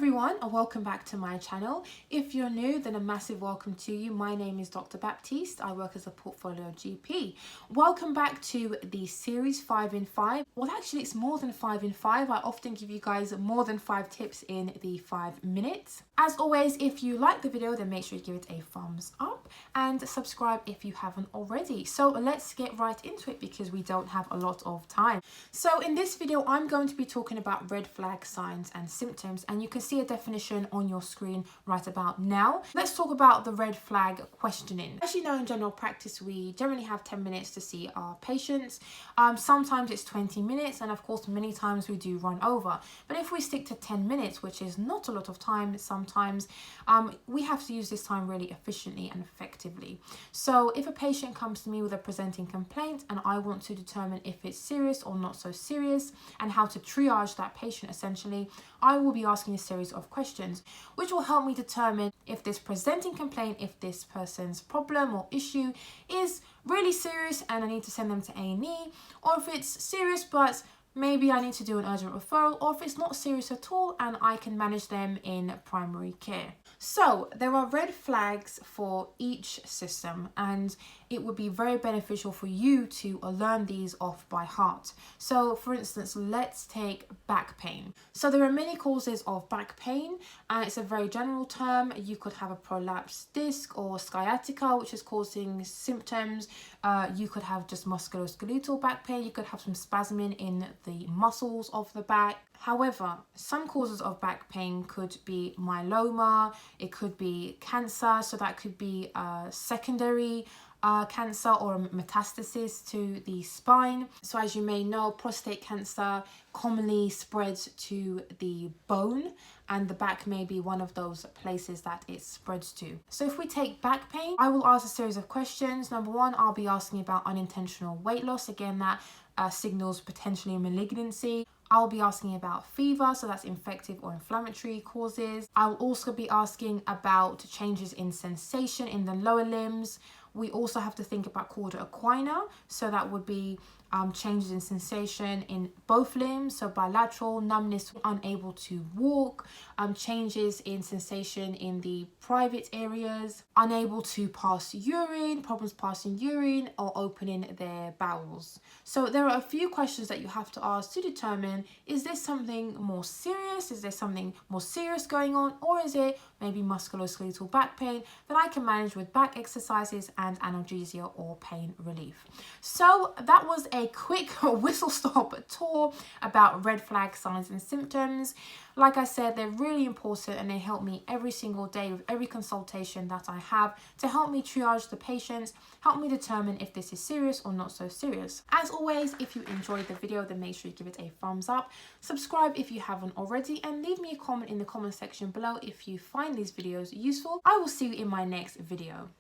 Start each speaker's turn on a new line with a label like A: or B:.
A: everyone, and welcome back to my channel. If you're new, then a massive welcome to you. My name is Dr. Baptiste. I work as a portfolio GP. Welcome back to the series 5 in 5. Well, actually it's more than 5 in 5. I often give you guys more than 5 tips in the 5 minutes. As always, if you like the video, then make sure you give it a thumbs up and subscribe if you haven't already. So let's get right into it because we don't have a lot of time. So in this video, I'm going to be talking about red flag signs and symptoms, and you can see a definition on your screen right about now. Let's talk about the red flag questioning. As you know, in general practice, we generally have 10 minutes to see our patients. Sometimes it's 20 minutes, and of course, many times we do run over. But if we stick to 10 minutes, which is not a lot of time, sometimes we have to use this time really efficiently and effectively. So if a patient comes to me with a presenting complaint and I want to determine if it's serious or not so serious and how to triage that patient, essentially, I will be asking a series of questions which will help me determine if this presenting complaint, if this person's problem or issue is really serious and I need to send them to A&E, or if it's serious but maybe I need to do an urgent referral, or if it's not serious at all and I can manage them in primary care. So there are red flags for each system, and it would be very beneficial for you to learn these off by heart. So for instance, let's take back pain. So there are many causes of back pain, and it's a very general term. You could have a prolapsed disc or sciatica, which is causing symptoms. You could have just musculoskeletal back pain. You could have some spasming in the muscles of the back. However, some causes of back pain could be myeloma, it could be cancer, so that could be secondary cancer or metastasis to the spine. So as you may know, prostate cancer commonly spreads to the bone, and the back may be one of those places that it spreads to. So if we take back pain, I will ask a series of questions. Number one, I'll be asking about unintentional weight loss. Again, that signals potentially malignancy. I'll be asking about fever, so that's infective or inflammatory causes. I'll also be asking about changes in sensation in the lower limbs. We also have to think about cauda equina, so that would be changes in sensation in both limbs, so bilateral, numbness, unable to walk, changes in sensation in the private areas, unable to pass urine, problems passing urine, or opening their bowels. So there are a few questions that you have to ask to determine, is this something more serious? Is there something more serious going on? Or is it maybe musculoskeletal back pain that I can manage with back exercises and analgesia or pain relief? So that was a quick whistle-stop tour about red flag signs and symptoms. Like I said, they're really important and they help me every single day with every consultation that I have to help me triage the patients, help me determine if this is serious or not so serious. As always, if you enjoyed the video, then make sure you give it a thumbs up, subscribe if you haven't already, and leave me a comment in the comment section below if you find these videos useful. I will see you in my next video.